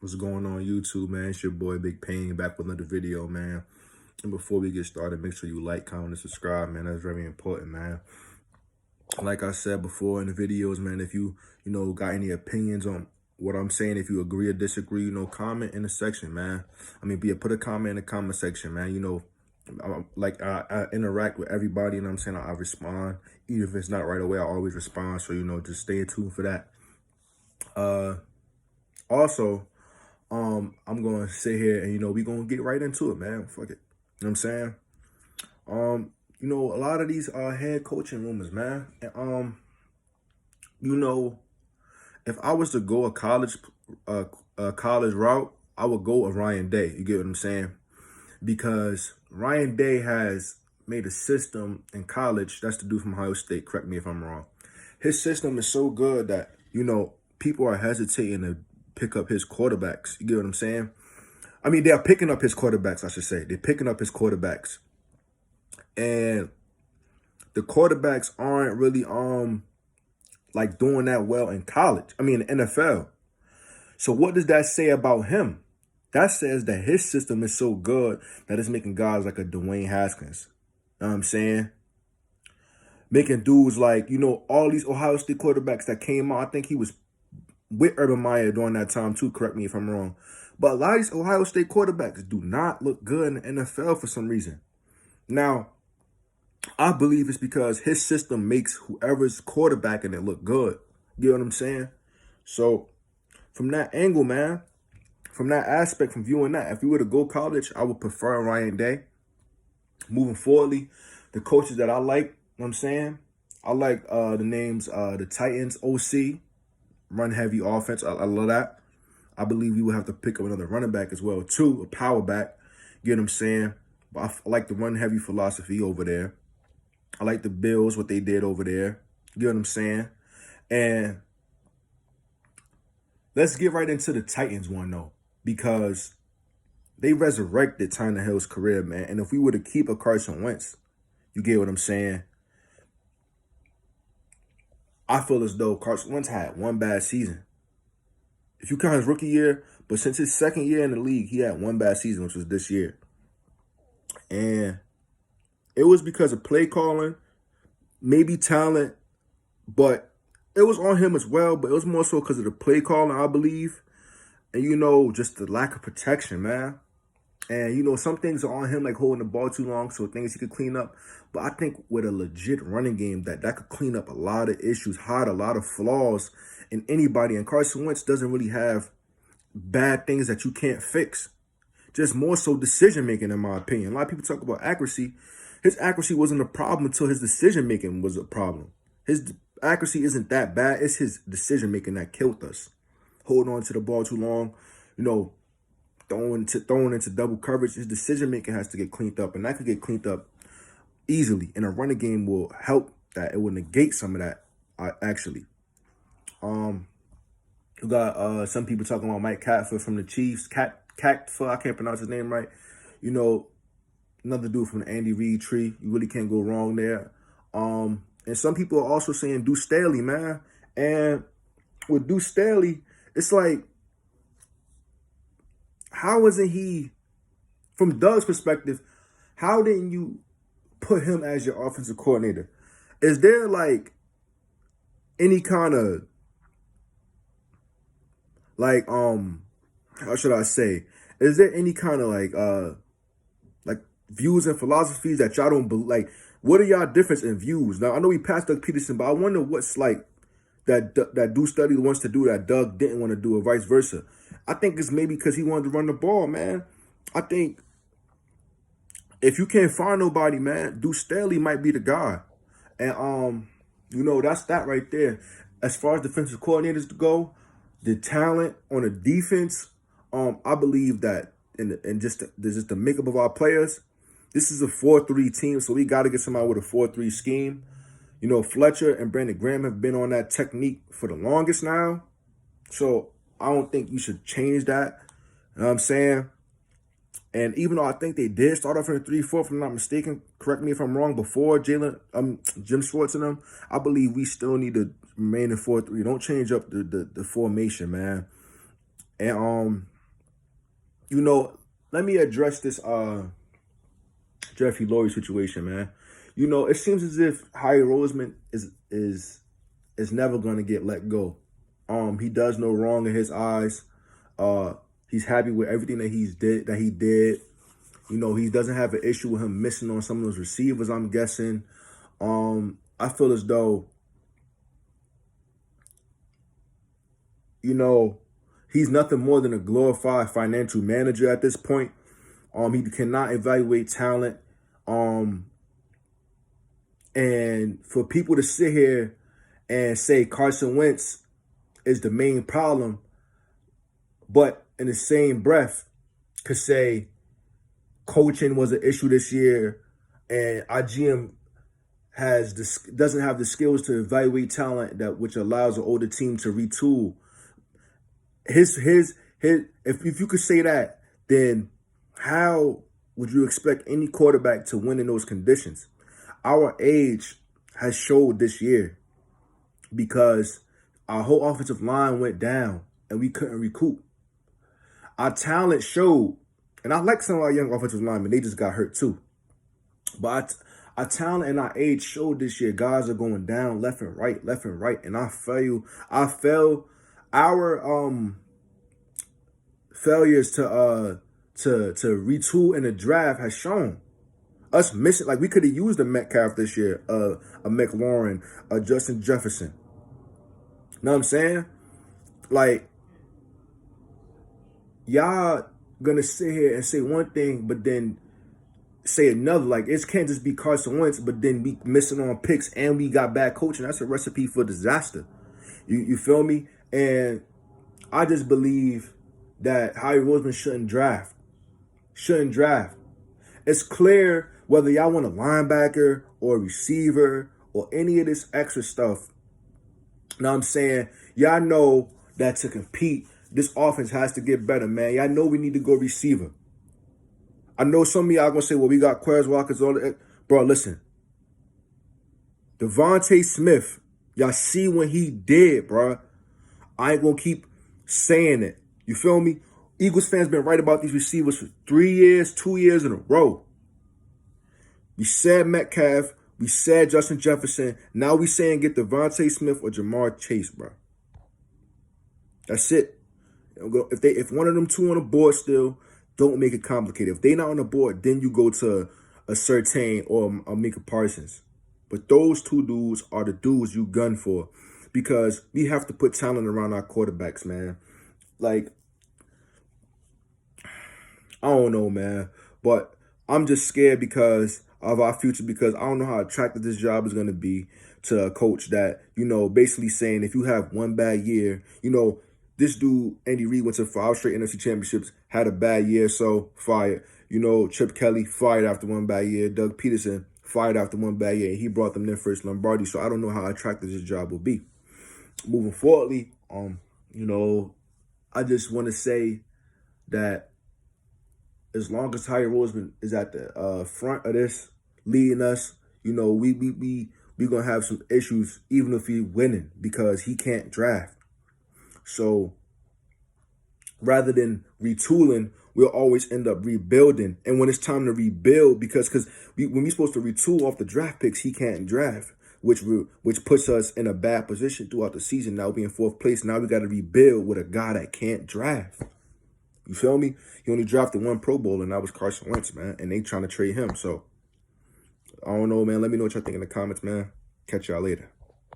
What's going on YouTube, man? It's your boy Big Pain back with another video, man. And before we get started, make sure you like, comment, and subscribe, man. That's very important, man. Like I said before in the videos, man, if you got any opinions on what I'm saying, if you agree or disagree, comment in the section, man. Put a comment in the comment section, man. I interact with everybody, and I'm saying I respond. Even if it's not right away, I always respond. So, just stay tuned for that. Also, I'm gonna sit here and we gonna get right into it, man. Fuck it. You know what I'm saying? A lot of these head coaching rumors, man. And if I was to go a college route, I would go a Ryan Day. You get what I'm saying? Because Ryan Day has made a system in college. That's the dude from Ohio State. Correct me if I'm wrong. His system is so good that, people are hesitating to pick up his quarterbacks. You get what I'm saying? They are picking up his quarterbacks, I should say. They're picking up his quarterbacks. And the quarterbacks aren't really like doing that well in college. In the NFL. So what does that say about him? That says that his system is so good that it's making guys like a Dwayne Haskins. You know what I'm saying? Making dudes like, all these Ohio State quarterbacks that came out. I think he was with Urban Meyer during that time too, correct me if I'm wrong. But a lot of these Ohio State quarterbacks do not look good in the NFL for some reason. Now, I believe it's because his system makes whoever's quarterbacking it look good. You know what I'm saying? So, from that angle, man, from that aspect, from viewing that, if we were to go college, I would prefer Ryan Day. Moving forwardly, the coaches that I like, you know what I'm saying? I like the names, the Titans OC, run heavy offense. I love that. I believe we would have to pick up another running back as well, too, a power back. You know what I'm saying? But I like the run heavy philosophy over there. I like the Bills, what they did over there. You know what I'm saying? And let's get right into the Titans one, though, because they resurrected Tannehill's career, man. And if we were to keep a Carson Wentz, you get what I'm saying? I feel as though Carson Wentz had one bad season. If you count his rookie year, but since his second year in the league, he had one bad season, which was this year. And it was because of play calling, maybe talent, but it was on him as well. But it was more so because of the play calling, I believe. And, just the lack of protection, man. And, some things are on him, like holding the ball too long, so things he could clean up. But I think with a legit running game, that could clean up a lot of issues, hide a lot of flaws in anybody. And Carson Wentz doesn't really have bad things that you can't fix. Just more so decision-making, in my opinion. A lot of people talk about accuracy. His accuracy wasn't a problem until his decision-making was a problem. His accuracy isn't that bad. It's his decision-making that killed us. Holding on to the ball too long, throwing into double coverage. His decision-making has to get cleaned up, and that could get cleaned up easily. And a running game will help that. It will negate some of that, actually. You got some people talking about Mike Catford from the Chiefs. Catford, I can't pronounce his name right. Another dude from the Andy Reid tree. You really can't go wrong there. And some people are also saying Deuce Staley, man. And with Deuce Staley, it's like, how isn't he, from Doug's perspective, how didn't you put him as your offensive coordinator? Is there like any kind of like how should I say? Is there any kind of like views and philosophies that y'all don't believe? Like, what are y'all difference in views? Now I know we passed Doug Peterson, but I wonder what's like that Deuce Staley wants to do that Doug didn't want to do, or vice versa. I think it's maybe because he wanted to run the ball, man. I think if you can't find nobody, man, Deuce Staley might be the guy. And that's that right there. As far as defensive coordinators go, the talent on the defense, I believe that in just the makeup of our players, this is a 4-3 team, so we got to get somebody with a 4-3 scheme. Fletcher and Brandon Graham have been on that technique for the longest now. So I don't think you should change that. You know what I'm saying? And even though I think they did start off in a 3-4, if I'm not mistaken, correct me if I'm wrong, before Jim Schwartz and them, I believe we still need to remain in 4-3. Don't change up the formation, man. And you know, let me address this Jeffrey Lourie situation, man. You know, it seems as if Harry Roseman is never gonna get let go. He does no wrong in his eyes. Uh, he's happy with everything that he did. You know, he doesn't have an issue with him missing on some of those receivers, I'm guessing. I feel as though, you know, he's nothing more than a glorified financial manager at this point. He cannot evaluate talent. And for people to sit here and say Carson Wentz is the main problem, but in the same breath could say coaching was an issue this year and our GM doesn't have the skills to evaluate talent which allows an older team to retool. If you could say that, then how would you expect any quarterback to win in those conditions? Our age has showed this year because our whole offensive line went down and we couldn't recoup. Our talent showed, and I like some of our young offensive linemen, they just got hurt too. But our talent and our age showed this year. Guys are going down left and right. And our failures to retool in the draft has shown. Us missing, like we could have used a Metcalf this year, a McLaurin, a Justin Jefferson. Know what I'm saying? Like, y'all gonna sit here and say one thing, but then say another. Like, it can't just be Carson Wentz, but then we missing on picks and we got bad coaching. That's a recipe for disaster. You feel me? And I just believe that Harry Roseman shouldn't draft. It's clear whether y'all want a linebacker or a receiver or any of this extra stuff. Know what I'm saying? Y'all know that to compete, this offense has to get better, man. Y'all know we need to go receiver. I know some of y'all going to say, well, we got Quez Walkers, all that. Bro, listen. Devontae Smith, y'all see what he did, bro. I ain't going to keep saying it. You feel me? Eagles fans been right about these receivers for 3 years, 2 years in a row. We said Metcalf. We said Justin Jefferson. Now we saying get Devontae Smith or Jamar Chase, bro. That's it. If one of them two on the board still, don't make it complicated. If they not on the board, then you go to a Surtain or a Micah Parsons. But those two dudes are the dudes you gun for because we have to put talent around our quarterbacks, man. Like, I don't know, man. But I'm just scared because of our future because I don't know how attractive this job is going to be to a coach that, you know, basically saying if you have one bad year, you know, this dude, Andy Reid, went to 5 straight NFC championships, had a bad year, so fired. You know, Chip Kelly fired after one bad year. Doug Peterson fired after one bad year. And he brought them their first Lombardi, so I don't know how attractive this job will be. Moving forwardly, you know, I just want to say that as long as Harry Roseman is at the front of this, leading us, you know, we gonna have some issues even if he's winning because he can't draft. So rather than retooling, we'll always end up rebuilding. And when it's time to rebuild, because when we're supposed to retool off the draft picks, he can't draft, which puts us in a bad position throughout the season. Now we're in 4th place. Now we got to rebuild with a guy that can't draft. You feel me? He only drafted 1 Pro Bowl, and that was Carson Wentz, man. And they trying to trade him. So, I don't know, man. Let me know what y'all think in the comments, man. Catch y'all later.